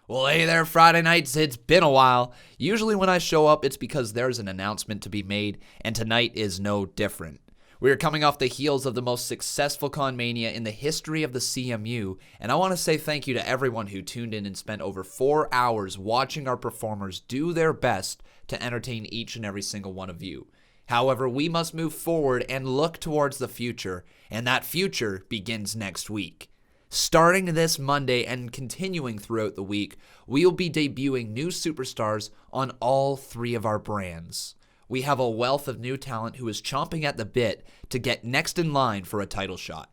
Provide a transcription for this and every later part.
Well, hey there, Friday nights. It's been a while. Usually when I show up, it's because there's an announcement to be made, and tonight is no different. We are coming off the heels of the most successful Conmania in the history of the CMU, and I want to say thank you to everyone who tuned in and spent over 4 hours watching our performers do their best to entertain each and every single one of you. However, we must move forward and look towards the future, and that future begins next week. Starting this Monday and continuing throughout the week, we will be debuting new superstars on all 3 of our brands. We have a wealth of new talent who is chomping at the bit to get next in line for a title shot.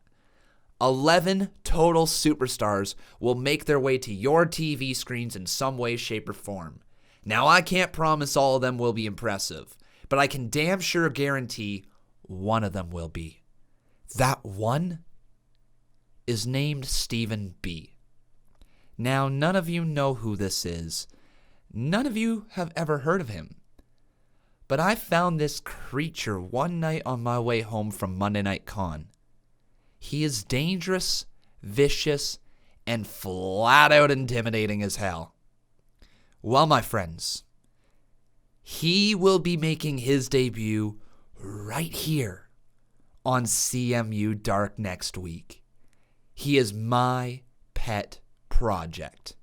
11 total superstars will make their way to your TV screens in some way, shape, or form. Now, I can't promise all of them will be impressive, but I can damn sure guarantee one of them will be. That one is named Stephen B. Now, none of you know who this is. None of you have ever heard of him. But I found this creature one night on my way home from Monday Night Con. He is dangerous, vicious, and flat out intimidating as hell. Well, my friends, he will be making his debut right here on CMU Dark next week. He is my pet project.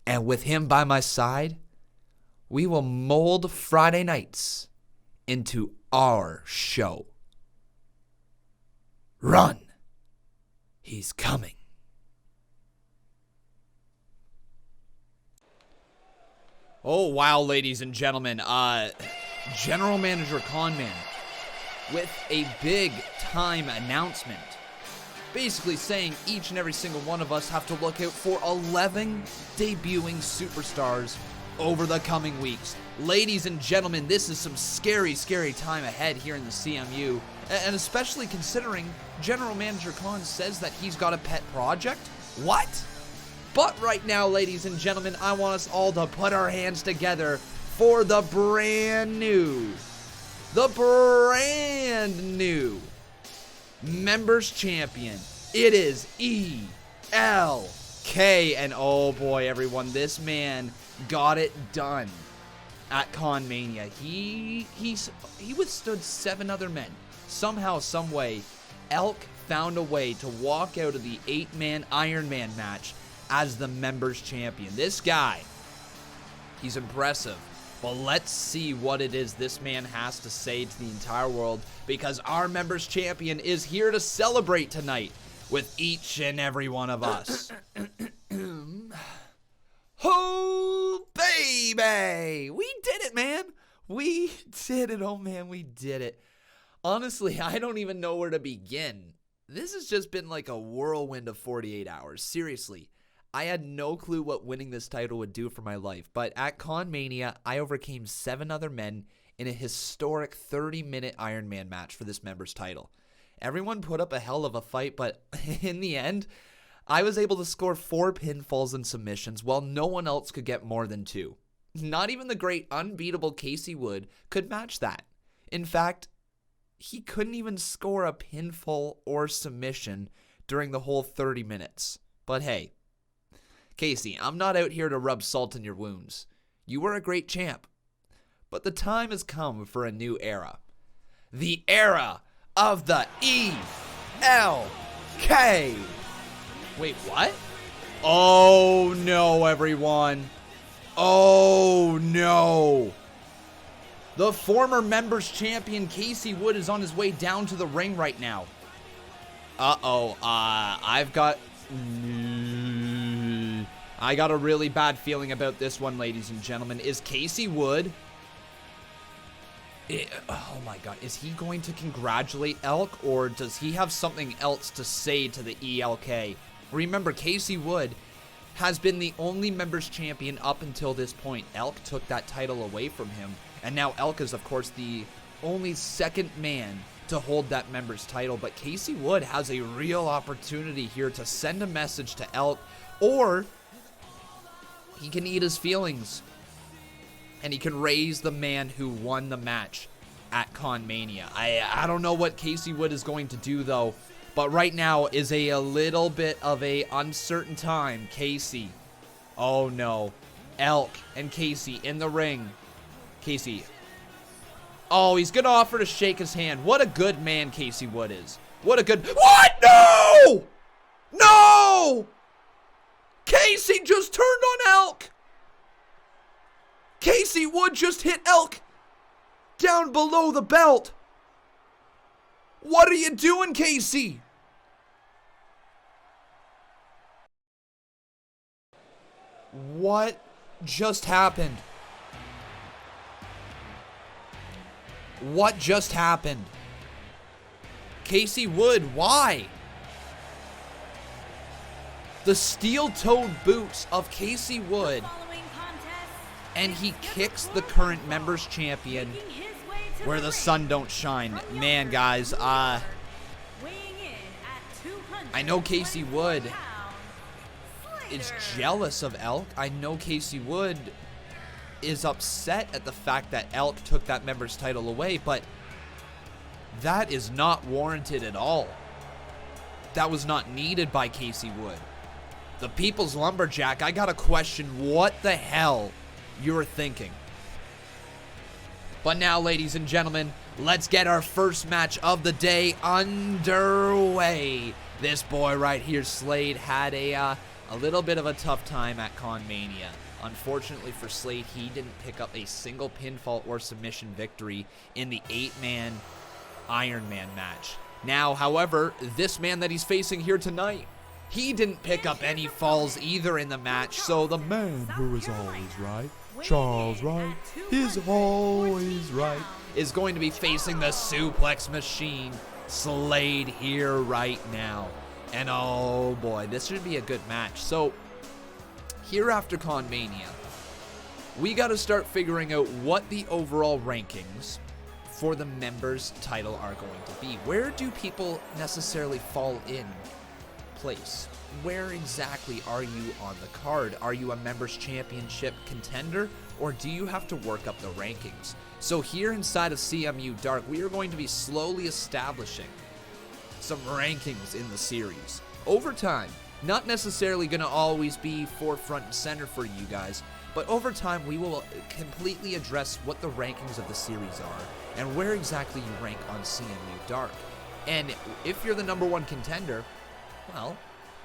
And with him by my side, we will mold Friday nights into our show. Run! He's coming. Oh, wow, ladies and gentlemen. General Manager Conman with a big time announcement. Basically saying each and every single one of us have to look out for 11 debuting superstars over the coming weeks. Ladies and gentlemen, this is some scary, scary time ahead here in the CMU, and especially considering General Manager Con says that he's got a pet project. What? But right now, ladies and gentlemen, I want us all to put our hands together for the brand new Members Champion. It is ELK, and oh boy, everyone, this man got it done at Conmania. He withstood 7 other men. Somehow, some way, Elk found a way to walk out of the 8-man Iron Man match as the Members Champion. This guy, he's impressive. Well, let's see what it is this man has to say to the entire world, because our Members Champion is here to celebrate tonight with each and every one of us. Oh, baby! We did it, man! We did it. Oh, man, we did it. Honestly, I don't even know where to begin. This has just been like a whirlwind of 48 hours. Seriously. I had no clue what winning this title would do for my life, but at Conmania, I overcame 7 other men in a historic 30-minute Iron Man match for this members title. Everyone put up a hell of a fight, but in the end, I was able to score 4 pinfalls and submissions while no one else could get more than 2. Not even the great unbeatable Casey Wood could match that. In fact, he couldn't even score a pinfall or submission during the whole 30 minutes. But hey, Casey, I'm not out here to rub salt in your wounds. You were a great champ. But the time has come for a new era. The era of the ELK. Wait, what? Oh no, everyone. Oh no. The former members champion Casey Wood is on his way down to the ring right now. I got a really bad feeling about this one, ladies and gentlemen. Is Casey Wood... oh my god, is he going to congratulate Elk, or does he have something else to say to the ELK? Remember, Casey Wood has been the only members champion up until this point. Elk took that title away from him, and now Elk is, of course, the only second man to hold that members title. But Casey Wood has a real opportunity here to send a message to Elk, or he can eat his feelings, and he can raise the man who won the match at Conmania. I don't know what Casey Wood is going to do, though, but right now is a little bit of a uncertain time. Casey, Oh no. Elk and Casey in the ring. Casey. Oh, he's going to offer to shake his hand. What a good man Casey Wood is. What a good... What? No! No! Casey just turned on Elk. Casey Wood just hit Elk down below the belt. What are you doing, Casey? What just happened? What just happened? Casey Wood, why? The steel-toed boots of Casey Wood, and he kicks the current members champion where the sun don't shine. Man, guys, I know Casey Wood is jealous of Elk. I know Casey Wood is upset at the fact that Elk took that members title away, but that is not warranted at all. That was not needed by Casey Wood. The People's Lumberjack, I gotta question what the hell you're thinking. But now, ladies and gentlemen, let's get our first match of the day underway. This boy right here, Slade, had a little bit of a tough time at Conmania. Unfortunately for Slade, he didn't pick up a single pinfall or submission victory in the 8-man Iron Man match. Now, however, this man that he's facing here tonight, he didn't pick up any falls either in the match, so the man who is always right, Charles Wright, is always right, is going to be facing the suplex machine, Slade, here right now. And oh boy, this should be a good match. So, here after Conmania, we got to start figuring out what the overall rankings for the members title are going to be. Where do people necessarily fall in place? Where exactly are you on the card? Are you a members championship contender, or do you have to work up the rankings? So here inside of CMU Dark, we are going to be slowly establishing some rankings in the series. Over time, not necessarily going to always be forefront and center for you guys, but over time we will completely address what the rankings of the series are and where exactly you rank on CMU Dark. And if you're the #1 contender, well,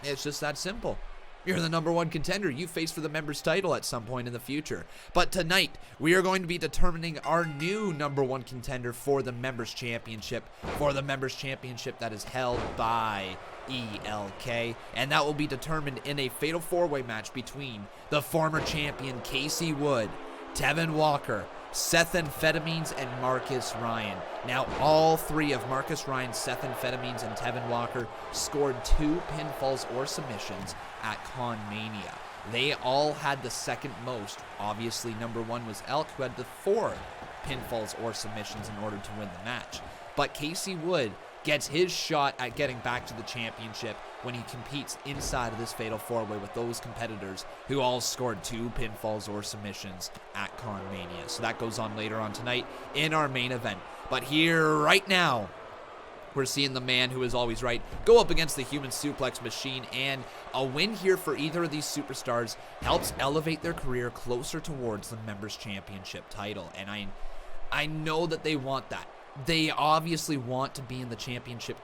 it's just that simple. You're the #1 contender. You face for the members title at some point in the future. But tonight, we are going to be determining our new #1 contender for the members championship. That is held by ELK. And that will be determined in a fatal 4-way match between the former champion Casey Wood, Tevin Walker, Seth Amphetamines, and Marcus Ryan. Now, all three of Marcus Ryan, Seth Amphetamines, and Tevin Walker scored 2 pinfalls or submissions at Conmania. They all had the second most. Obviously, #1 was Elk, who had the 4 pinfalls or submissions in order to win the match. But Casey Wood gets his shot at getting back to the championship when he competes inside of this fatal 4-way with those competitors who all scored 2 pinfalls or submissions at Conmania. So that goes on later on tonight in our main event. But here, right now, we're seeing the man who is always right go up against the human suplex machine, and a win here for either of these superstars helps elevate their career closer towards the members championship title. And I know that they want that. They obviously want to be in the championship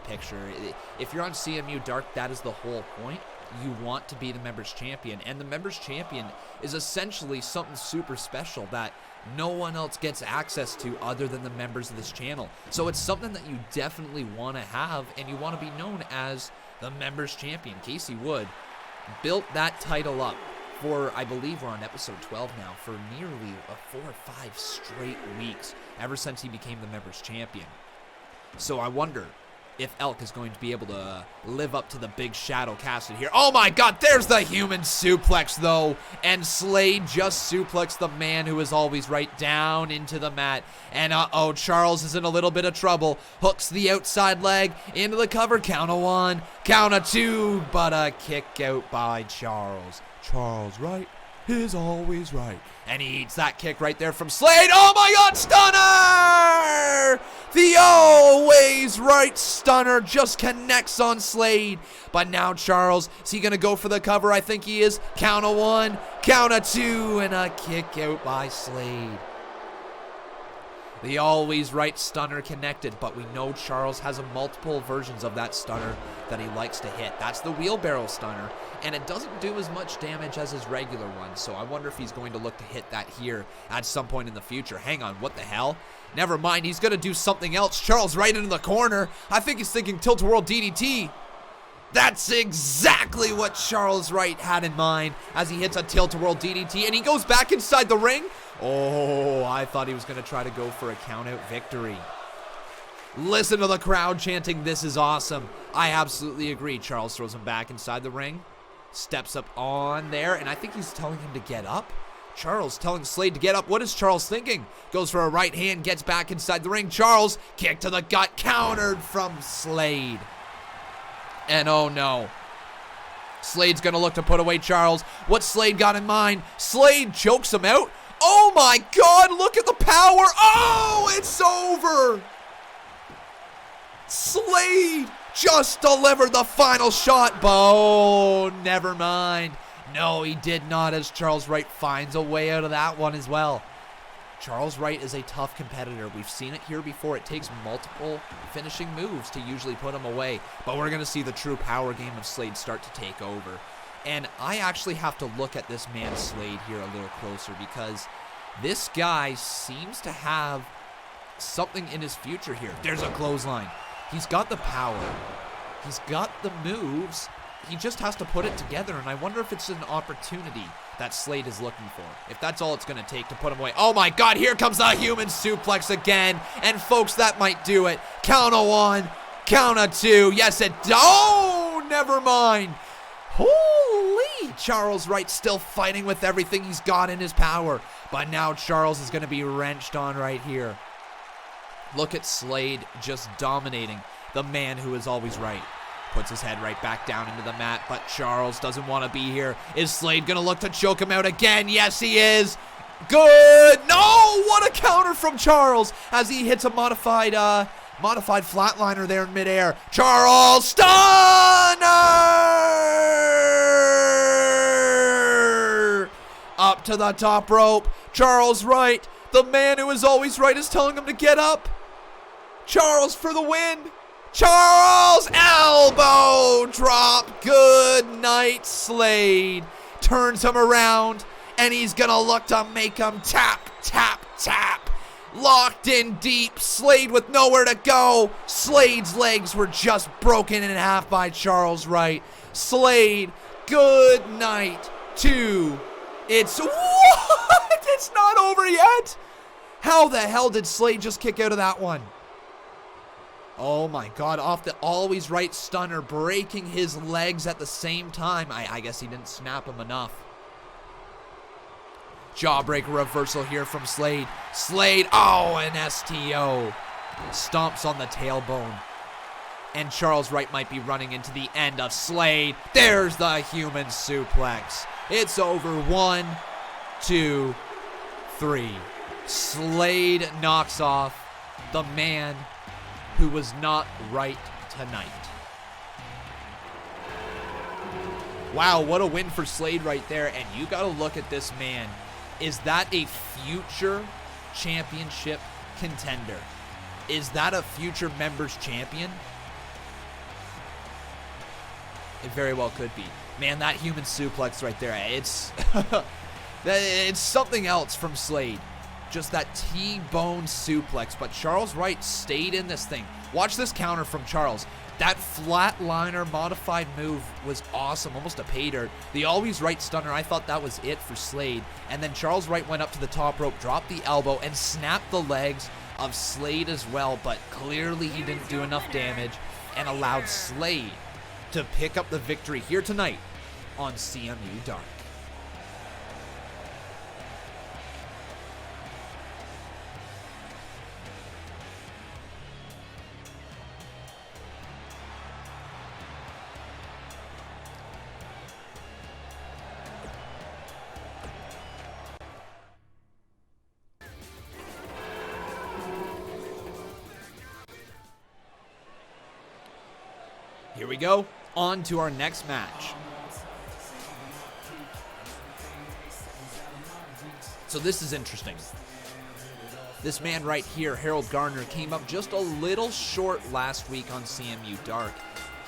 picture. If you're on CMU Dark, that is the whole point. You want to be the members champion, and the members champion is essentially something super special that no one else gets access to other than the members of this channel. So it's something that you definitely want to have, and you want to be known as the members champion. Casey Wood built that title up for, I believe we're on episode 12 now, for nearly 4 or 5 straight weeks ever since he became the members champion. So I wonder if Elk is going to be able to live up to the big shadow casted here. Oh my god, there's the human suplex though, and Slade just suplexed the man who is always right down into the mat. And uh-oh, Charles is in a little bit of trouble. Hooks the outside leg into the cover. Count of 1, count of 2, but a kick out by Charles. Charles Wright is always right. And he eats that kick right there from Slade. Oh my God, stunner! The always right stunner just connects on Slade. But now Charles, is he going to go for the cover? I think he is. Count a 1, count a 2, and a kick out by Slade. The always right stunner connected, but we know Charles has multiple versions of that stunner that he likes to hit. That's the wheelbarrow stunner, and it doesn't do as much damage as his regular one, so I wonder if he's going to look to hit that here at some point in the future. Hang on, what the hell? Never mind, he's going to do something else. Charles right into the corner. I think he's thinking tilt-a-whirl DDT. That's exactly what Charles Wright had in mind as he hits a tilt-a-whirl DDT, and he goes back inside the ring. Oh, I thought he was going to try to go for a count-out victory. Listen to the crowd chanting, "This is awesome." I absolutely agree. Charles throws him back inside the ring, steps up on there, and I think he's telling him to get up. Charles telling Slade to get up. What is Charles thinking? Goes for a right hand, gets back inside the ring. Charles, kick to the gut, countered from Slade. And oh no. Slade's going to look to put away Charles. What's Slade got in mind? Slade chokes him out. Oh my God, look at the power. Oh, it's over. Slade just delivered the final shot. Oh, never mind. No, he did not, as Charles Wright finds a way out of that one as well. Charles Wright is a tough competitor. We've seen it here before. It takes multiple finishing moves to usually put him away. But we're going to see the true power game of Slade start to take over. And I actually have to look at this man Slade here a little closer, because this guy seems to have something in his future here. There's a clothesline. He's got the power. He's got the moves. He just has to put it together, and I wonder if it's an opportunity that Slade is looking for. If that's all it's going to take to put him away. Oh my God, here comes the human suplex again. And folks, that might do it. Count a 1, count a 2. Yes, it does. Oh, never mind. Holy, Charles Wright still fighting with everything he's got in his power. But now Charles is going to be wrenched on right here. Look at Slade just dominating the man who is always right. Puts his head right back down into the mat, but Charles doesn't want to be here. Is Slade going to look to choke him out again? Yes, he is. Good. No, what a counter from Charles as he hits a modified flatliner there in midair. Charles stunner! Up to the top rope. Charles Wright, the man who is always right, is telling him to get up. Charles for the win. Charles, elbow drop. Good night, Slade. Turns him around, and he's gonna look to make him tap, tap, tap. Locked in deep. Slade with nowhere to go. Slade's legs were just broken in half by Charles Wright. Slade, good night to. It's what? It's not over yet. How the hell did Slade just kick out of that one? Oh my God, off the always right stunner, breaking his legs at the same time. I guess he didn't snap him enough. Jawbreaker reversal here from Slade. Slade, oh, an STO. Stomps on the tailbone. And Charles Wright might be running into the end of Slade. There's the human suplex. It's over. 1, 2, 3. Slade knocks off the man who was not right tonight. Wow, what a win for Slade right there. And you got to look at this man. Is that a future championship contender? Is that a future members champion? It very well could be. Man, that human suplex right there, it's it's something else from Slade. Just that T-bone suplex, but Charles Wright stayed in this thing. Watch this counter from Charles. That flatliner modified move was awesome, almost a pay dirt. The always right stunner, I thought that was it for Slade. And then Charles Wright went up to the top rope, dropped the elbow, and snapped the legs of Slade as well, but clearly he didn't do enough damage and allowed Slade to pick up the victory here tonight on CMU Dark. we go. On to our next match. So this is interesting. This man right here, Harold Garner, came up just a little short last week on CMU Dark.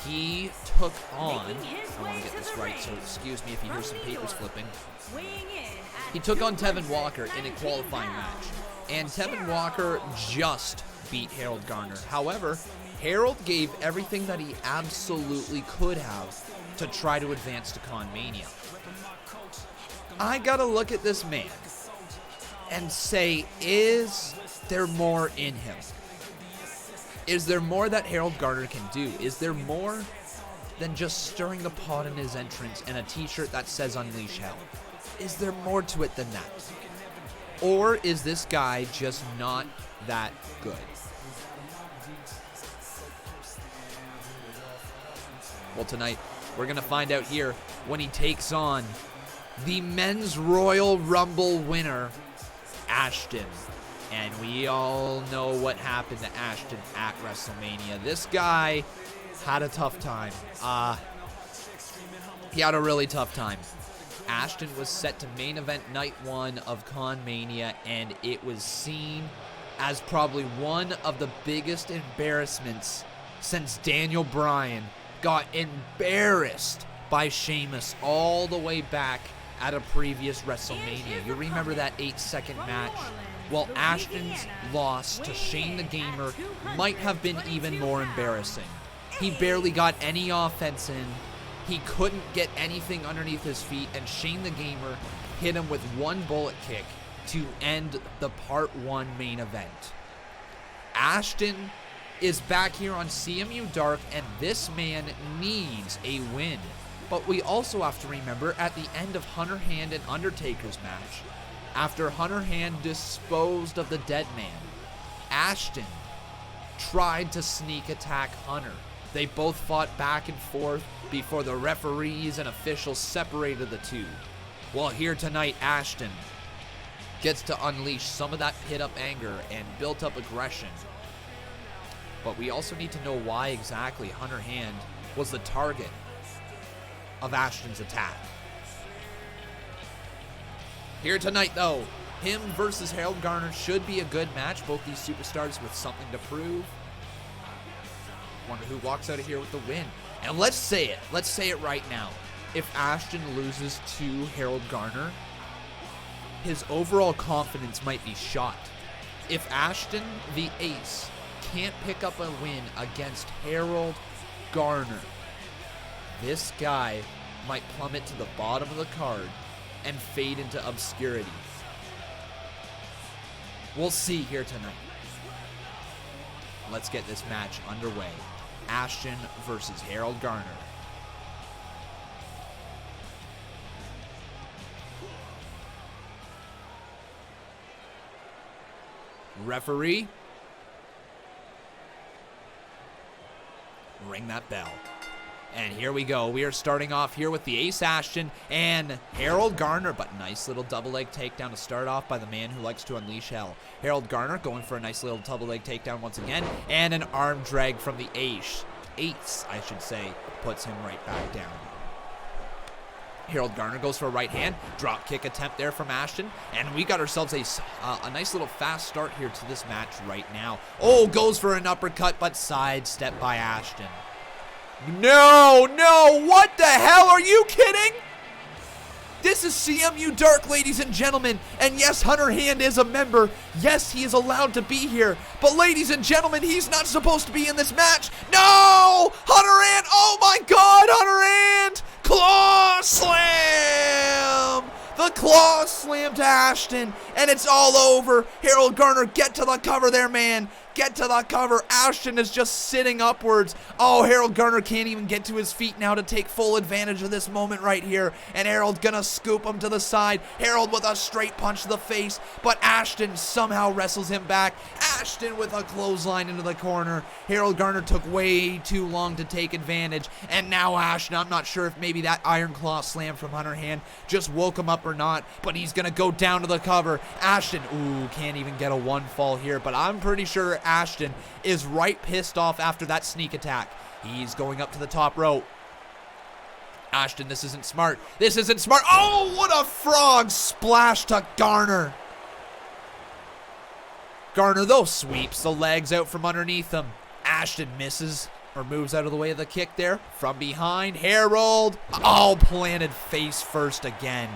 He took on, I want to get this right, so excuse me if you hear some papers flipping. He took on Tevin Walker in a qualifying match, and Tevin Walker just beat Harold Garner. However, Harold gave everything that he absolutely could have to try to advance to Conmania. I gotta look at this man and say, is there more in him? Is there more that Harold Garner can do? Is there more than just stirring the pot in his entrance and a t-shirt that says Unleash Hell? Is there more to it than that? Or is this guy just not that good? Well, tonight, we're going to find out here when he takes on the Men's Royal Rumble winner, Ashton. And we all know what happened to Ashton at WrestleMania. This guy had a tough time. He had a really tough time. Ashton was set to main event night 1 of Conmania, and it was seen as probably one of the biggest embarrassments since Daniel Bryan got embarrassed by Sheamus all the way back at a previous WrestleMania. You remember that 8-second match? Well, Ashton's loss to Shane the Gamer might have been even more embarrassing. He barely got any offense in. He couldn't get anything underneath his feet, and Shane the Gamer hit him with one bullet kick to end the Part 1 main event. Ashton is back here on CMU Dark, and this man needs a win. But we also have to remember, at the end of Hunter Hand and Undertaker's match, after Hunter Hand disposed of the dead man, Ashton tried to sneak attack Hunter. They both fought back and forth before the referees and officials separated the two. Well, here tonight, Ashton gets to unleash some of that pit-up anger and built-up aggression. But we also need to know why exactly Hunter Hand was the target of Ashton's attack. Here tonight, though, him versus Harold Garner should be a good match. Both these superstars with something to prove. Wonder who walks out of here with the win. And let's say it right now. If Ashton loses to Harold Garner, his overall confidence might be shot. If Ashton, the ace, can't pick up a win against Harold Garner, this guy might plummet to the bottom of the card and fade into obscurity. We'll see here tonight. Let's get this match underway. Ashton versus Harold Garner. Referee, ring that bell. And here we go. We are starting off here with the Ace Ashton and Harold Garner, but nice little double leg takedown to start off by the man who likes to unleash hell. Harold Garner going for a nice little double leg takedown once again, and an arm drag from the Ace, I should say, puts him right back down. Harold Garner goes for a right hand, drop kick attempt there from Ashton, and we got ourselves a nice little fast start here to this match right now. Oh, goes for an uppercut, but sidestepped by Ashton. No, what the hell, are you kidding? This is CMU Dark, ladies and gentlemen, and yes, Hunter Hand is a member. Yes, he is allowed to be here, but ladies and gentlemen, he's not supposed to be in this match. No! Hunter Hand, oh my God, Hunter Hand! Claw slam! The claw slam to Ashton, and it's all over. Harold Garner, get to the cover there, man. Get to the cover. Ashton is just sitting upwards. Oh, Harold Garner can't even get to his feet now to take full advantage of this moment right here. And Harold gonna scoop him to the side. Harold with a straight punch to the face, but Ashton somehow wrestles him back. Ashton with a clothesline into the corner. Harold Garner took way too long to take advantage. And now Ashton, I'm not sure if maybe that Iron Claw slam from Hunter Hand just woke him up or not, but he's gonna go down to the cover. Ashton, ooh, can't even get a one fall here, but I'm pretty sure Ashton is right pissed off after that sneak attack. He's going up to the top rope. Ashton, this isn't smart. This isn't smart. Oh, what a frog splash to Garner. Garner, though, sweeps the legs out from underneath him. Ashton misses or moves out of the way of the kick there. From behind, Harold. Oh, planted face first again.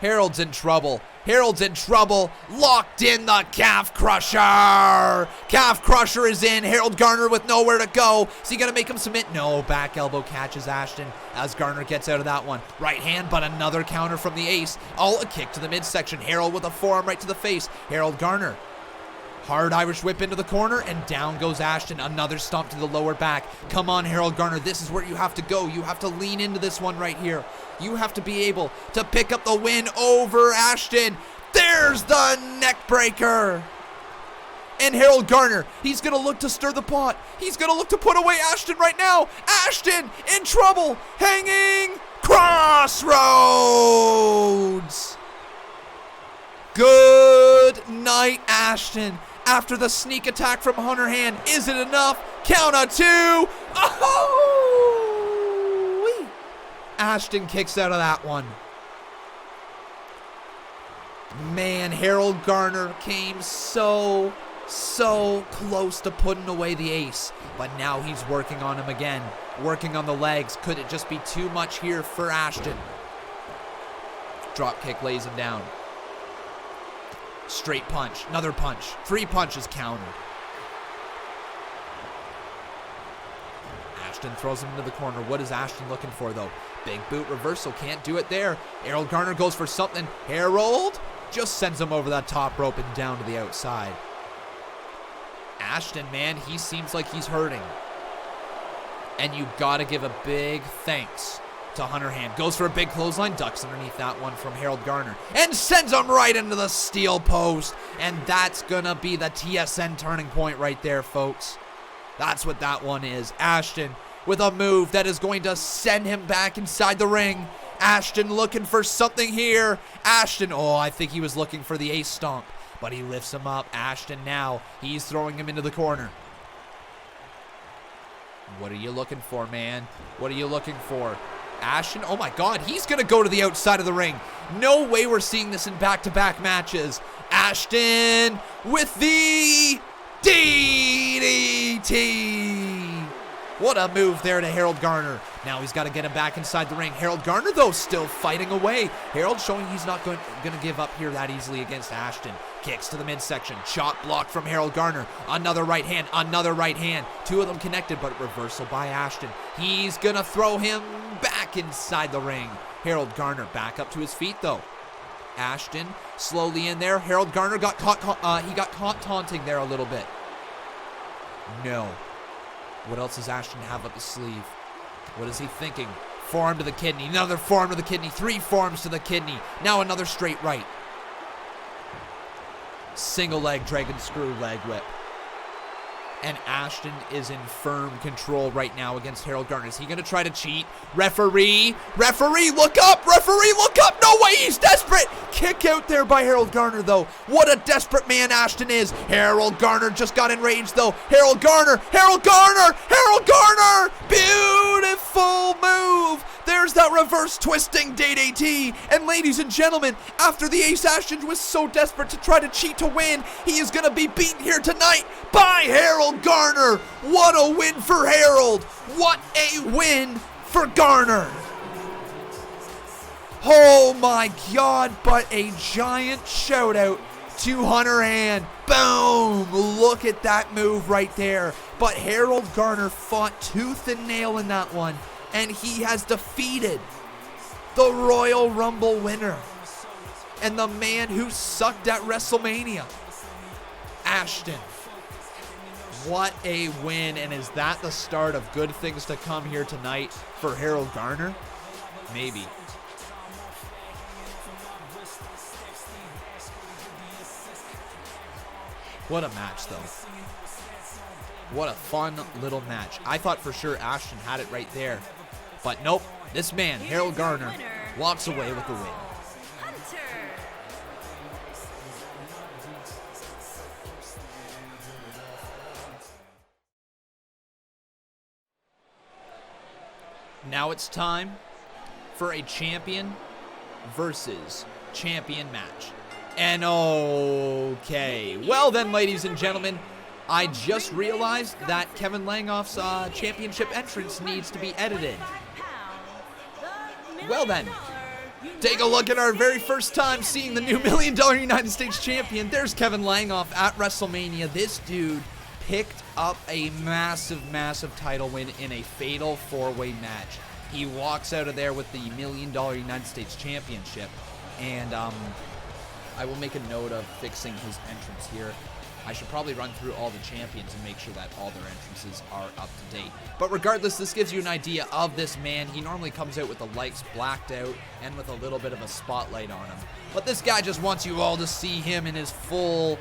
Harold's in trouble. Harold's in trouble. Locked in the calf crusher. Calf crusher is in. Harold Garner with nowhere to go. Is he going to make him submit? No. Back elbow catches Ashton as Garner gets out of that one. Right hand, but another counter from the ace. Oh, a kick to the midsection. Harold with a forearm right to the face. Harold Garner. Hard Irish whip into the corner, and down goes Ashton. Another stomp to the lower back. Come on, Harold Garner. This is where you have to go. You have to lean into this one right here. You have to be able to pick up the win over Ashton. There's the neck breaker. And Harold Garner, he's going to look to stir the pot. He's going to look to put away Ashton right now. Ashton in trouble. Hanging crossroads. Good night, Ashton. After the sneak attack from Hunter Hand, is it enough? Count of two. Oh! Ashton kicks out of that one. Man, Harold Garner came so close to putting away the ace. But now he's working on him again. Working on the legs. Could it just be too much here for Ashton? Drop kick lays him down. Straight punch, another punch, 3 punches countered. Ashton throws him into the corner. What is Ashton looking for though? Big boot reversal, can't do it there. Harold Garner goes for something. Harold just sends him over that top rope and down to the outside. Ashton, man, he seems like he's hurting. And you gotta give a big thanks to Hunter Hand. Goes for a big clothesline, ducks underneath that one from Harold Garner, and sends him right into the steel post. And that's gonna be the TSN turning point right there, folks. That's what that one is. Ashton with a move that is going to send him back inside the ring. Ashton looking for something here. Ashton, oh, I think he was looking for the ace stomp, but he lifts him up. Ashton now, he's throwing him into the corner. What are you looking for, man? What are you looking for? Ashton, oh my God, he's going to go to the outside of the ring. No way we're seeing this in back-to-back matches. Ashton with the DDT. What a move there to Harold Garner. Now he's got to get him back inside the ring. Harold Garner, though, still fighting away. Harold showing he's not going to give up here that easily against Ashton. Kicks to the midsection. Chop block from Harold Garner. Another right hand. Another right hand. 2 of them connected, but reversal by Ashton. He's going to throw him back inside the ring. Harold Garner back up to his feet, though. Ashton slowly in there. Harold Garner got caught. He got caught taunting there a little bit. No. What else does Ashton have up his sleeve? What is he thinking? Forearm to the kidney. Another forearm to the kidney. 3 forearms to the kidney. Now another straight right. Single leg dragon screw leg whip. And Ashton is in firm control right now against Harold Garner. Is he going to try to cheat? Referee! Referee, look up! Referee, look up! No way, he's desperate! Kick out there by Harold Garner, though. What a desperate man Ashton is. Harold Garner just got enraged, though. Harold Garner! Harold Garner! Harold Garner! Beautiful move! There's that reverse twisting DDT. And ladies and gentlemen, after the ace, Ashton was so desperate to try to cheat to win, he is going to be beaten here tonight by Harold Garner. What a win for Harold. What a win for Garner. Oh my God, but a giant shout out to Hunter Hand. Boom! Look at that move right there. But Harold Garner fought tooth and nail in that one. And he has defeated the Royal Rumble winner and the man who sucked at WrestleMania, Ashton. What a win, and is that the start of good things to come here tonight for Harold Garner? Maybe. What a match, though. What a fun little match. I thought for sure Ashton had it right there. But nope, this man, Harold Garner, walks away with the win. Now it's time for a champion versus champion match. And okay, well then, ladies and gentlemen, I just realized that Kevin Langoff's championship entrance needs to be edited. Well then, take a look at our very first time seeing the new $1 Million United States Champion. There's Kevin Langoff at WrestleMania. This dude picked up a massive, massive title win in a fatal four-way match. He walks out of there with the $1 Million United States Championship, and I will make a note of fixing his entrance here. I should probably run through all the champions and make sure that all their entrances are up to date. But regardless, this gives you an idea of this man. He normally comes out with the lights blacked out and with a little bit of a spotlight on him. But this guy just wants you all to see him in his full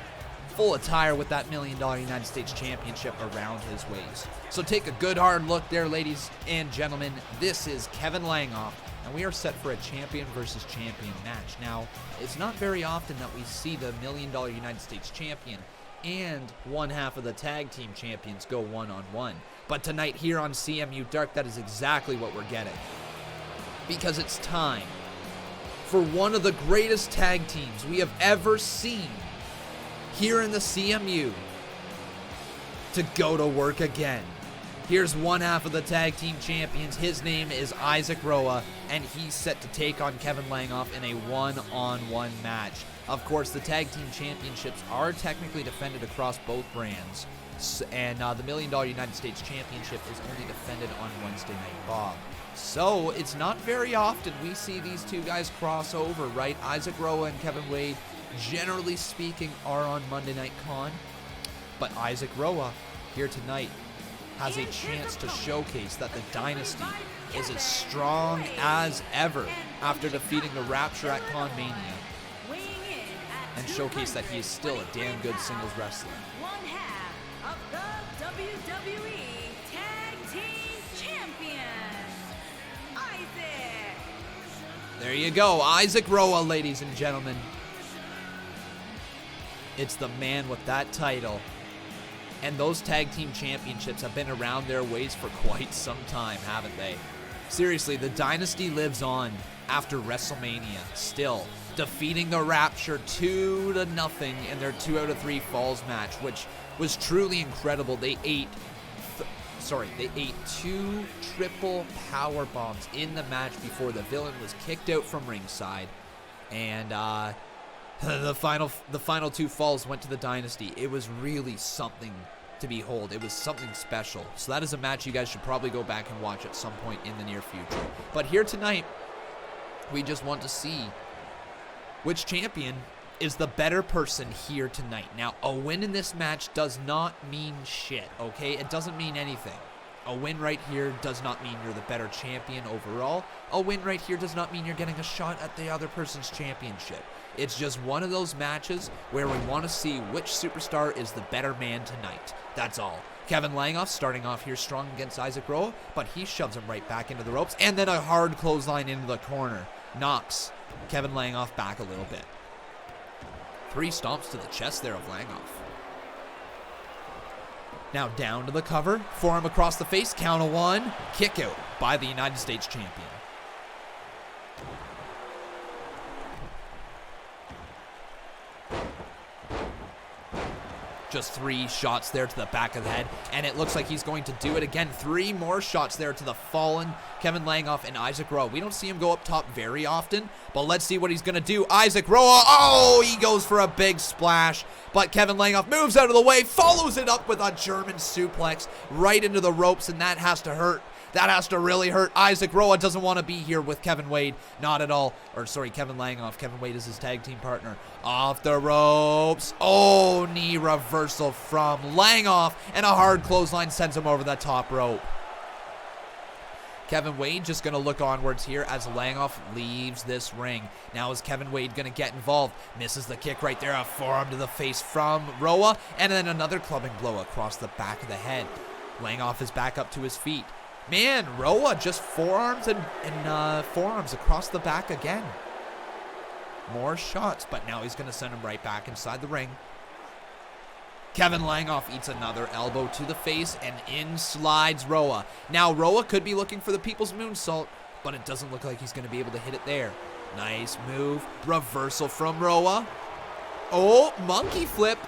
attire with that $1 Million United States Championship around his waist. So take a good hard look there, ladies and gentlemen. This is Kevin Langoff, and we are set for a champion versus champion match. Now, it's not very often that we see the $1 Million United States Champion and one half of the tag team champions go one-on-one. But tonight here on CMU Dark, that is exactly what we're getting. Because it's time for one of the greatest tag teams we have ever seen here in the CMU to go to work again. Here's one half of the tag team champions. His name is Isaac Roa, and he's set to take on Kevin Langoff in a one-on-one match. Of course, the tag team championships are technically defended across both brands, and the $1 Million United States Championship is only defended on Wednesday Night Raw. So it's not very often we see these two guys cross over, right? Isaac Roa and Kevin Wade, generally speaking, are on Monday Night Con, but Isaac Roa here tonight has a chance to showcase that the dynasty is as strong as ever after defeating the Rapture at Conmania, and showcase that he is still a damn good singles wrestler. One half of the WWE Tag Team Champions, Isaac. There you go, Isaac Roa, ladies and gentlemen. It's the man with that title. And those tag team championships have been around their waist for quite some time, haven't they? Seriously, the dynasty lives on after WrestleMania, still defeating the Rapture 2-0 in their 2 out of 3 falls match, which was truly incredible. They ate 2 triple power bombs in the match before the villain was kicked out from ringside, and the final 2 falls went to the dynasty. It was really something to behold. It was something special. So that is a match you guys should probably go back and watch at some point in the near future. But here tonight, we just want to see which champion is the better person here tonight. Now, a win in this match does not mean shit, okay? It doesn't mean anything. A win right here does not mean you're the better champion overall. A win right here does not mean you're getting a shot at the other person's championship. It's just one of those matches where we want to see which superstar is the better man tonight. That's all. Kevin Langoff starting off here strong against Isaac Roa, but he shoves him right back into the ropes, and then a hard clothesline into the corner. Knocks Kevin Langoff back a little bit. 3 stomps to the chest there of Langoff. Now down to the cover, forearm across the face, count of 1, kick out by the United States Champion. Just 3 shots there to the back of the head, and it looks like he's going to do it again. 3 more shots there to the fallen Kevin Langoff and Isaac Roa. We don't see him go up top very often, but let's see what he's going to do. Isaac Roa, oh, he goes for a big splash, but Kevin Langoff moves out of the way, follows it up with a German suplex right into the ropes, and that has to hurt. That has to really hurt. Isaac Roa doesn't want to be here with Kevin Wade. Not at all. Or, sorry, Kevin Langoff. Kevin Wade is his tag team partner. Off the ropes. Oh, knee reversal from Langoff. And a hard clothesline sends him over the top rope. Kevin Wade just going to look onwards here as Langoff leaves this ring. Now is Kevin Wade going to get involved? Misses the kick right there. A forearm to the face from Roa. And then another clubbing blow across the back of the head. Langoff is back up to his feet. Man, Roa just forearms and forearms across the back again. More shots, but now he's going to send him right back inside the ring. Kevin Langoff eats another elbow to the face, and in slides Roa. Now, Roa could be looking for the People's Moonsault, but it doesn't look like he's going to be able to hit it there. Nice move. Reversal from Roa. Oh, monkey flip.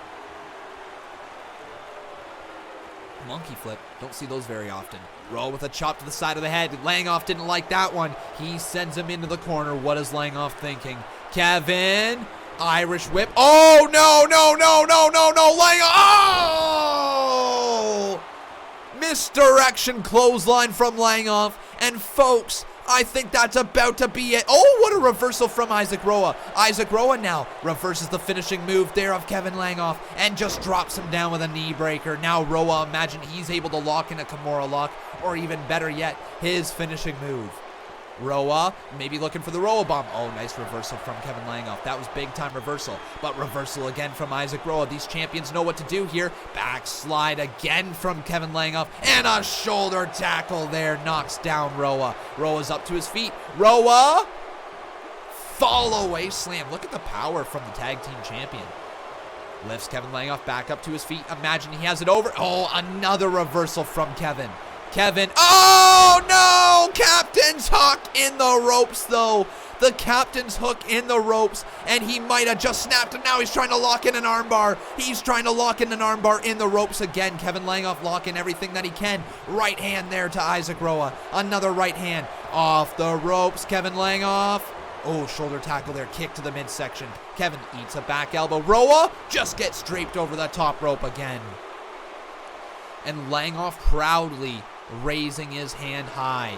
Monkey flip. Don't see those very often. Roa with a chop to the side of the head. Langoff didn't like that one. He sends him into the corner. What is Langoff thinking? Kevin. Irish whip. Oh, no, no, no, no, no, no. Langoff. Oh! Misdirection clothesline from Langoff. And folks, I think that's about to be it. Oh, what a reversal from Isaac Roa. Isaac Roa now reverses the finishing move there of Kevin Langoff and just drops him down with a knee breaker. Now Roa, imagine he's able to lock in a Kimura lock, or even better yet, his finishing move. Roa, maybe looking for the Roa bomb. Oh, nice reversal from Kevin Langoff. That was big time reversal, but reversal again from Isaac Roa. These champions know what to do here. Backslide again from Kevin Langoff, and a shoulder tackle there knocks down Roa. Roa's up to his feet. Roa, fall away slam. Look at the power from the tag team champion. Lifts Kevin Langoff back up to his feet. Imagine he has it over. Oh, another reversal from Kevin. Kevin, oh no! Captain's hook in the ropes though. The captain's hook in the ropes, and he might have just snapped, and now he's trying to lock in an armbar. He's trying to lock in an armbar in the ropes again. Kevin Langoff locking everything that he can. Right hand there to Isaac Roa. Another right hand off the ropes. Kevin Langoff. Oh, shoulder tackle there. Kick to the midsection. Kevin eats a back elbow. Roa just gets draped over the top rope again. And Langoff proudly raising his hand high.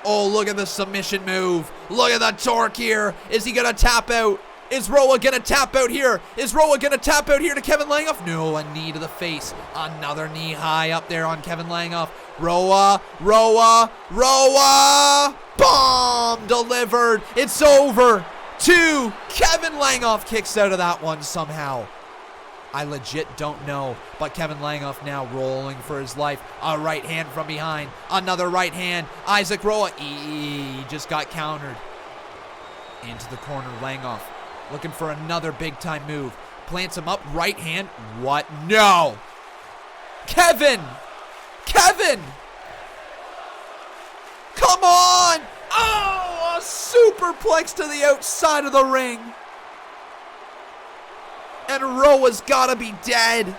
Oh, look at the submission move. Look at the torque here. Is he going to tap out? Is Roa going to tap out here? Is Roa going to tap out here to Kevin Langoff? No, a knee to the face. Another knee high up there on Kevin Langoff. Roa, Roa, Roa. Bomb delivered. It's over. 2. Kevin Langoff kicks out of that one somehow. I legit don't know, but Kevin Langoff now rolling for his life. A right hand from behind. Another right hand. Isaac Roa. He just got countered. Into the corner, Langoff looking for another big time move. Plants him up. Right hand. What? No! Kevin! Kevin! Come on! Oh, a superplex to the outside of the ring. And Roa's gotta be dead.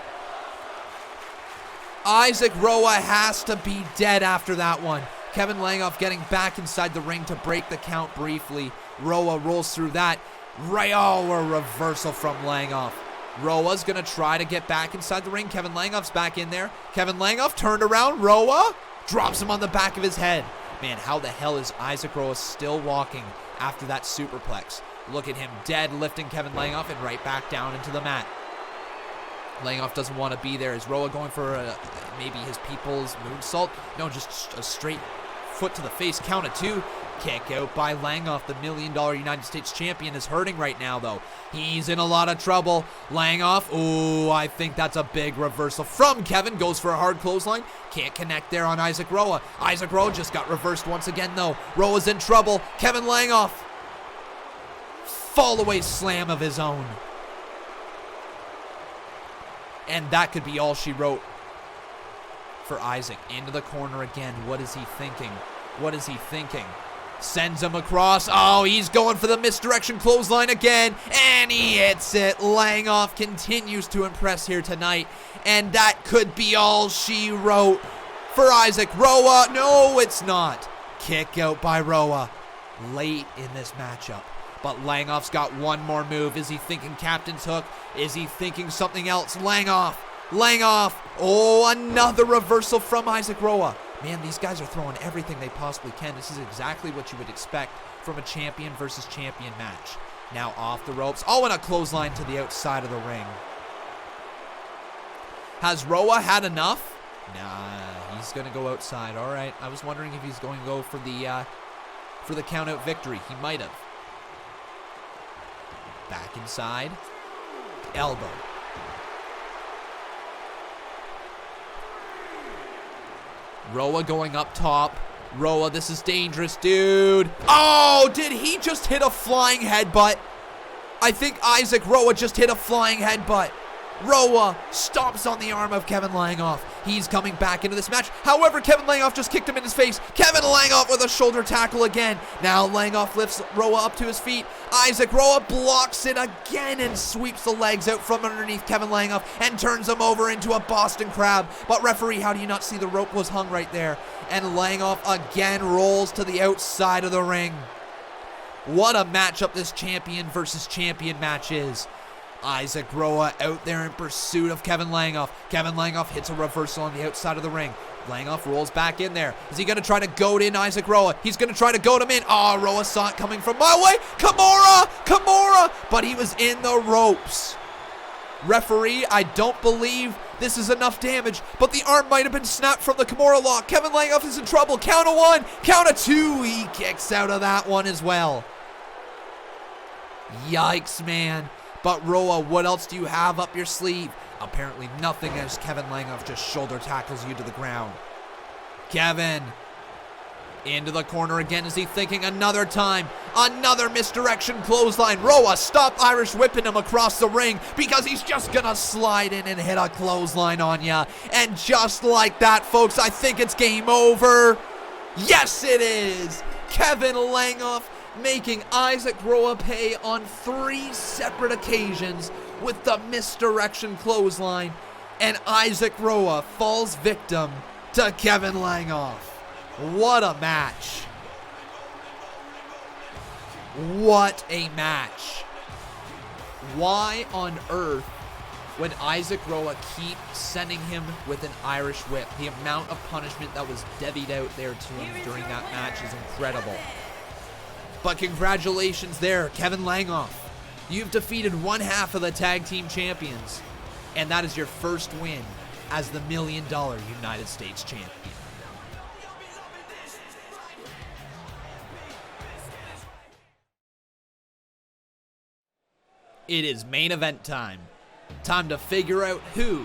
Isaac Roa has to be dead after that one. Kevin Langoff getting back inside the ring to break the count briefly. Roa rolls through that. Oh, a reversal from Langoff. Roa's gonna try to get back inside the ring. Kevin Langoff's back in there. Kevin Langoff turned around. Roa drops him on the back of his head. Man, how the hell is Isaac Roa still walking after that superplex? Look at him dead lifting Kevin Langoff and right back down into the mat. Langoff doesn't want to be there. Is Roa going for maybe his people's moonsault? No, just a straight foot to the face. Count of 2. Kick out by Langoff. The $1 million United States champion is hurting right now, though. He's in a lot of trouble. Langoff. Oh, I think that's a big reversal from Kevin. Goes for a hard clothesline. Can't connect there on Isaac Roa. Isaac Roa just got reversed once again, though. Roa's in trouble. Kevin Langoff. Fall away slam of his own. And that could be all she wrote for Isaac. Into the corner again. What is he thinking? What is he thinking? Sends him across. Oh, he's going for the misdirection clothesline again. And he hits it. Langoff continues to impress here tonight. And that could be all she wrote for Isaac Roa. No, it's not. Kick out by Roa late in this matchup. But Langoff's got one more move. Is he thinking captain's hook? Is he thinking something else? Langoff. Langoff. Oh, another reversal from Isaac Roa. Man, these guys are throwing everything they possibly can. This is exactly what you would expect from a champion versus champion match. Now off the ropes. Oh, and a clothesline to the outside of the ring. Has Roa had enough? Nah, he's going to go outside. All right. I was wondering if he's going to go for the count-out victory. He might have. Back inside. Elbow. Roa going up top. Roa, this is dangerous, dude. Oh, did he just hit a flying headbutt? I think Isaac Roa just hit a flying headbutt. Roa stomps on the arm of Kevin Langoff. He's coming back into this match. However, Kevin Langoff just kicked him in his face. Kevin Langoff with a shoulder tackle again. Now Langoff lifts Roa up to his feet. Isaac Roa blocks it again and sweeps the legs out from underneath Kevin Langoff and turns him over into a Boston Crab. But referee, how do you not see the rope was hung right there? And Langoff again rolls to the outside of the ring. What a matchup this champion versus champion match is. Isaac Roa out there in pursuit of Kevin Langoff. Kevin Langoff hits a reversal on the outside of the ring. Langoff rolls back in there. Is he going to try to goad in Isaac Roa? He's going to try to goad him in. Oh, Roa saw it coming from my way. Kimura! But he was in the ropes. Referee, I don't believe this is enough damage, but the arm might have been snapped from the Kimura lock. Kevin Langoff is in trouble. Count of one, count of two. He kicks out of that one as well. Yikes, man. But Roa, what else do you have up your sleeve? Apparently nothing, as Kevin Langoff just shoulder tackles you to the ground. Kevin into the corner again. Is he thinking another time? Another misdirection clothesline. Roa, stop Irish whipping him across the ring because he's just gonna slide in and hit a clothesline on ya. And just like that, folks, I think it's game over. Yes, it is. Kevin Langoff making Isaac Roa pay on 3 separate occasions with the misdirection clothesline, and Isaac Roa falls victim to Kevin Langoff. What a match. What a match. Why on earth would Isaac Roa keep sending him with an Irish whip? The amount of punishment that was divvied out there to him during that match is incredible. But congratulations there, Kevin Langoff. You've defeated one half of the tag team champions, and that is your first win as the $1 million United States champion. It is main event time. Time to figure out who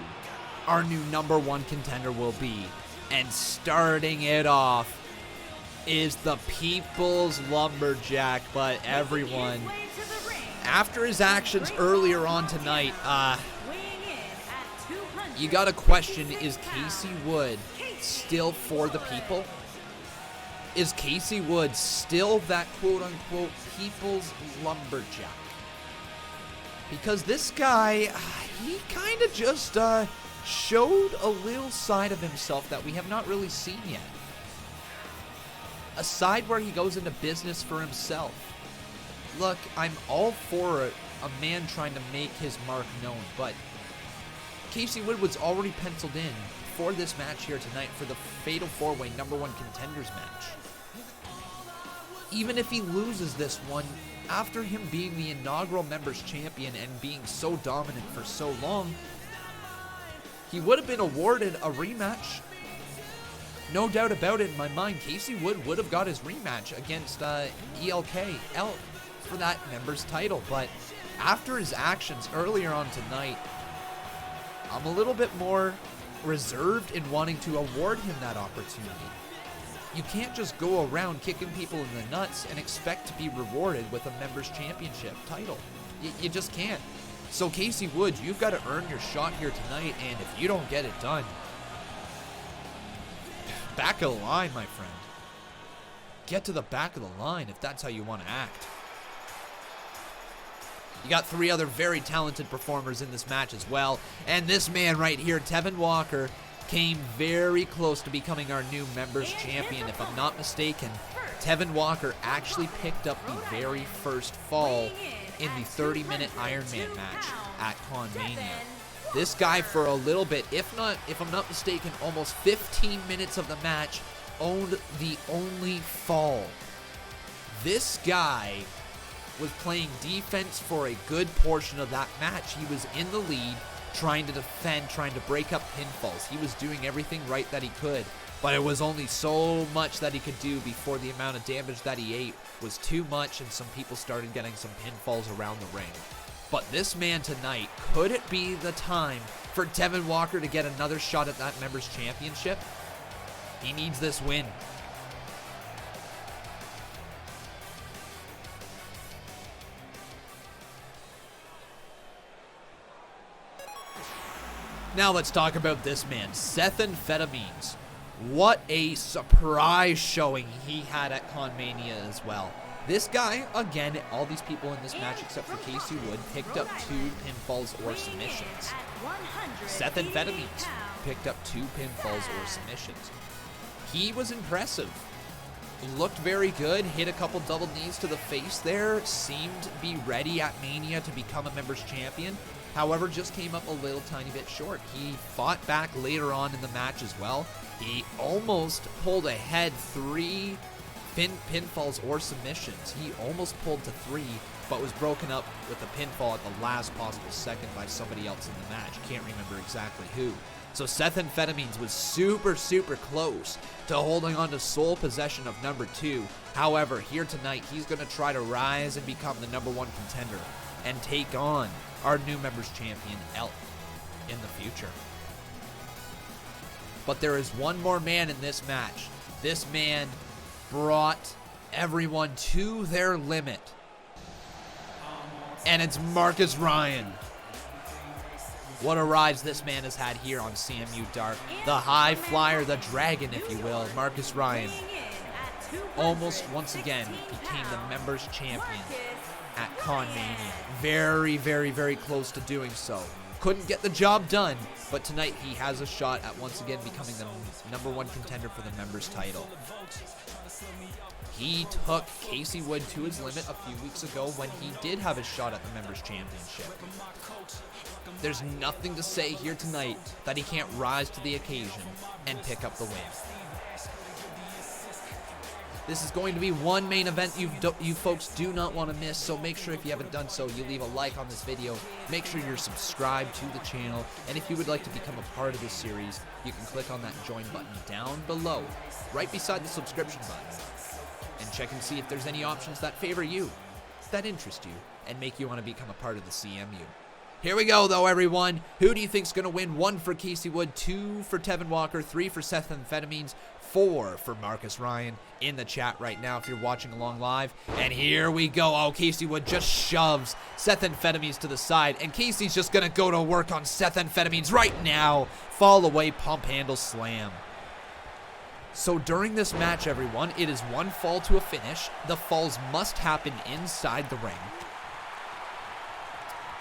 our new #1 contender will be. And starting it off is the People's Lumberjack. But everyone, after his actions earlier on tonight, you gotta question, is Casey Wood still for the people? Is Casey Wood still that quote-unquote People's Lumberjack? Because this guy, he kind of just showed a little side of himself that we have not really seen yet. A side where he goes into business for himself. Look, I'm all for a man trying to make his mark known, but Casey Wood was already penciled in for this match here tonight for the Fatal 4-Way #1 Contenders match. Even if he loses this one, after him being the inaugural members champion and being so dominant for so long, he would have been awarded a rematch. No doubt about it in my mind, Casey Wood would have got his rematch against ELK for that members title. But after his actions earlier on tonight, I'm a little bit more reserved in wanting to award him that opportunity. You can't just go around kicking people in the nuts and expect to be rewarded with a members championship title. You just can't. So Casey Wood, you've got to earn your shot here tonight, and if you don't get it done, back of the line, my friend. Get to the back of the line if that's how you want to act. You got 3 other very talented performers in this match as well, and this man right here, Tevin Walker, came very close to becoming our new members champion. If I'm not mistaken, Tevin Walker actually picked up the very first fall in the 30-minute Iron Man match at Conmania. This guy for a little bit, if I'm not mistaken, almost 15 minutes of the match, owned the only fall. This guy was playing defense for a good portion of that match. He was in the lead, trying to defend, trying to break up pinfalls. He was doing everything right that he could, but it was only so much that he could do before the amount of damage that he ate was too much and some people started getting some pinfalls around the ring. But this man tonight, could it be the time for Tevin Walker to get another shot at that members championship? He needs this win. Now let's talk about this man, Seth Amphetamines. What a surprise showing he had at Conmania as well. This guy, again, all these people in this match except for Casey Wood, picked up 2 pinfalls or submissions. Seth Amphetamines picked up 2 pinfalls or submissions. He was impressive. Looked very good, hit a couple double knees to the face there, seemed to be ready at Mania to become a members champion. However, just came up a little tiny bit short. He fought back later on in the match as well. He almost pulled ahead 3 pinfalls or submissions. He almost pulled to 3, but was broken up with a pinfall at the last possible second by somebody else in the match. Can't remember exactly who. So Seth Amphetamines was super close to holding on to sole possession of number 2. However, here tonight, he's going to try to rise and become the number 1 contender and take on our new members champion, Elk, in the future. But there is one more man in this match. This man brought everyone to their limit. And it's Marcus Ryan. What a rise this man has had here on CMU Dark. The high flyer, the dragon, if you will, Marcus Ryan. Almost once again became the members champion at Conmania. Very close to doing so. Couldn't get the job done, but tonight he has a shot at once again becoming the number 1 contender for the members title. He took Casey Wood to his limit a few weeks ago when he did have a shot at the members championship. There's nothing to say here tonight that he can't rise to the occasion and pick up the win. This is going to be one main event you folks do not want to miss, so make sure if you haven't done so, you leave a like on this video. Make sure you're subscribed to the channel, and if you would like to become a part of this series, you can click on that join button down below, right beside the subscription button, and check and see if there's any options that favor you, that interest you, and make you want to become a part of the CMU. Here we go, though, everyone. Who do you think's going to win? 1 for Casey Wood, 2 for Tevin Walker, 3 for Seth Amphetamines, 4 for Marcus Ryan in the chat right now if you're watching along live. And here we go. Oh, Casey Wood just shoves Seth Amphetamines to the side, and Casey's just going to go to work on Seth Amphetamines right now. Fall away, pump handle slam. So during this match, everyone, it is 1 fall to a finish. The falls must happen inside the ring.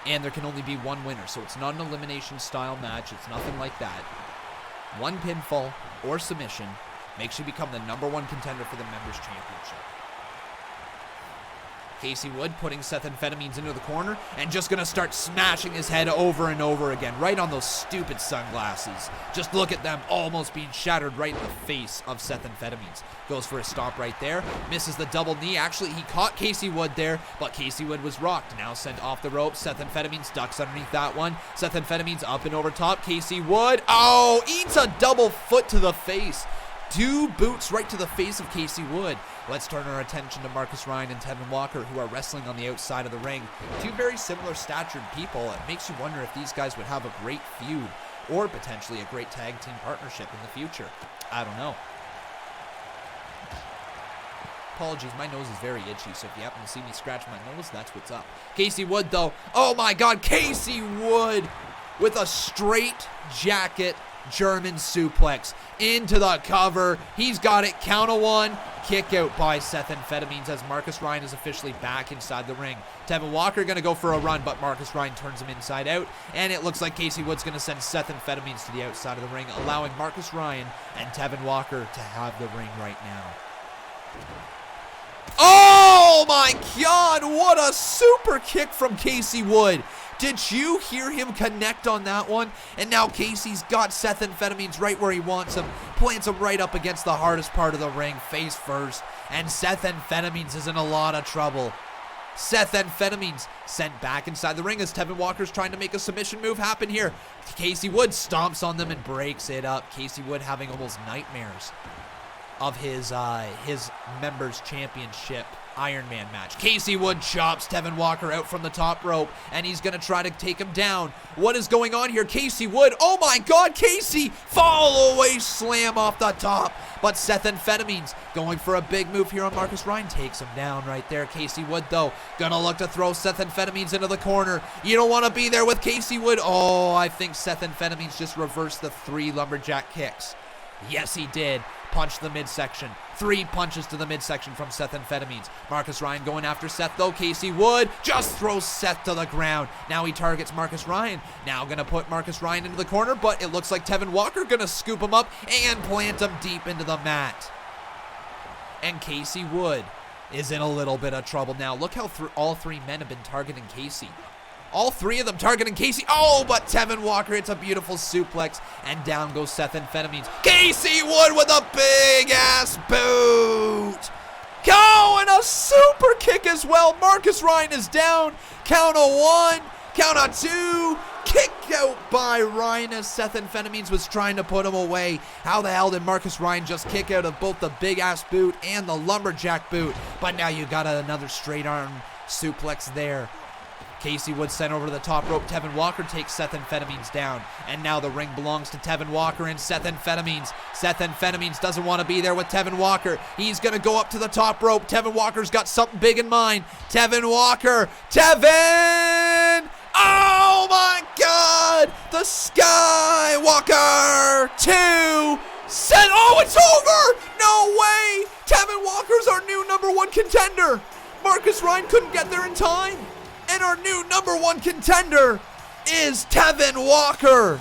And there can only be 1 winner, so it's not an elimination style match. It's nothing like that. 1 pinfall or submission makes you become the number 1 contender for the members championship. Casey Wood putting Seth Amphetamines into the corner and just gonna start smashing his head over and over again, right on those stupid sunglasses. Just look at them almost being shattered right in the face of Seth Amphetamines. Goes for a stomp right there, misses the double knee. Actually, he caught Casey Wood there, but Casey Wood was rocked. Now sent off the ropes. Seth Amphetamines ducks underneath that one. Seth Amphetamines up and over top. Casey Wood, oh, eats a double foot to the face. 2 boots right to the face of Casey Wood. Let's turn our attention to Marcus Ryan and Tevin Walker, who are wrestling on the outside of the ring. 2 very similar statured people. It makes you wonder if these guys would have a great feud or potentially a great tag team partnership in the future. I don't know. Apologies, my nose is very itchy, so if you happen to see me scratch my nose, that's what's up. Casey Wood, though. Oh my God, Casey Wood with a straight jacket German suplex into the cover. He's got it. Count of 1. Kick out by Seth Amphetamines as Marcus Ryan is officially back inside the ring. Tevin Walker going to go for a run, but Marcus Ryan turns him inside out, and it looks like Casey Wood's going to send Seth Amphetamines to the outside of the ring, allowing Marcus Ryan and Tevin Walker to have the ring right now. Oh my God, what a super kick from Casey Wood. Did you hear him connect on that one? And now Casey's got Seth Amphetamines right where he wants him. Plants him right up against the hardest part of the ring, face first. And Seth Amphetamines is in a lot of trouble. Seth Amphetamines sent back inside the ring as Tevin Walker's trying to make a submission move happen here. Casey Wood stomps on them and breaks it up. Casey Wood having almost nightmares. of his members championship Iron Man match. Casey Wood chops Tevin Walker out from the top rope, and he's going to try to take him down. What is going on here? Casey Wood, oh my God, Casey, fall away slam off the top. But Seth Amphetamines going for a big move here on Marcus Ryan, takes him down right there. Casey Wood, though, gonna look to throw Seth Amphetamines into the corner. You don't want to be there with Casey Wood. Oh, I think Seth Amphetamines just reversed the 3 lumberjack kicks. Yes, he did. Punch the midsection. 3 punches to the midsection from Seth Amphetamines. Marcus Ryan going after Seth, though. Casey Wood just throws Seth to the ground. Now he targets Marcus Ryan. Now gonna put Marcus Ryan into the corner, but it looks like Tevin Walker gonna scoop him up and plant him deep into the mat. And Casey Wood is in a little bit of trouble now. Look how all 3 men have been targeting Casey. All 3 of them targeting Casey. Oh, but Tevin Walker hits a beautiful suplex, and down goes Seth Amphetamines. Casey Wood with a big-ass boot. Go, and a super kick as well. Marcus Ryan is down. Count of 1, count of 2. Kick out by Ryan as Seth Amphetamines was trying to put him away. How the hell did Marcus Ryan just kick out of both the big-ass boot and the lumberjack boot? But now you got another straight arm suplex there. Casey Wood sent over to the top rope. Tevin Walker takes Seth Amphetamines down. And now the ring belongs to Tevin Walker and Seth Amphetamines. Seth Amphetamines doesn't want to be there with Tevin Walker. He's going to go up to the top rope. Tevin Walker's got something big in mind. Tevin Walker. Tevin! Oh my God! The Skywalker! 2. Seth. Oh, it's over! No way! Tevin Walker's our new #1 contender. Marcus Ryan couldn't get there in time. And our new #1 contender is Tevin Walker.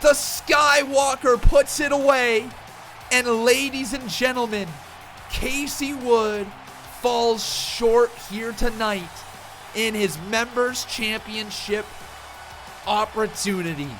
The Skywalker puts it away. And ladies and gentlemen, Casey Wood falls short here tonight in his members championship opportunity.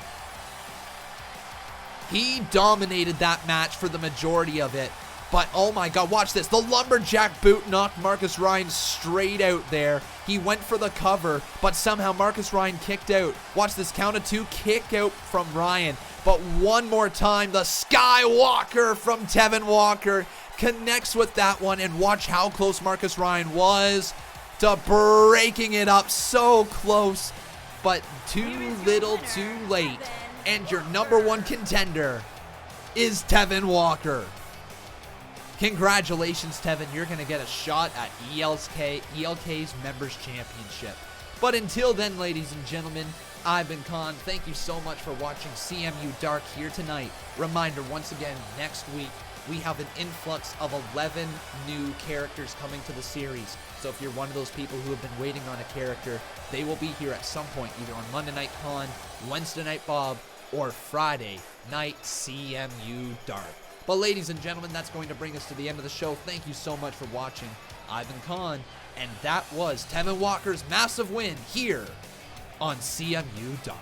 He dominated that match for the majority of it. But, oh my God, watch this. The lumberjack boot knocked Marcus Ryan straight out there. He went for the cover, but somehow Marcus Ryan kicked out. Watch this, count of 2, kick out from Ryan. But one more time, the Skywalker from Tevin Walker connects with that one. And watch how close Marcus Ryan was to breaking it up. So close, but too little too late. And your #1 contender is Tevin Walker. Congratulations, Tevin. You're going to get a shot at ELK's Members Championship. But until then, ladies and gentlemen, I've been Con. Thank you so much for watching CMU Dark here tonight. Reminder, once again, next week, we have an influx of 11 new characters coming to the series. So if you're one of those people who have been waiting on a character, they will be here at some point, either on Monday Night Con, Wednesday Night Bob, or Friday Night CMU Dark. But ladies and gentlemen, that's going to bring us to the end of the show. Thank you so much for watching. I've been Con, and that was Tevin Walker's massive win here on CMU Dark.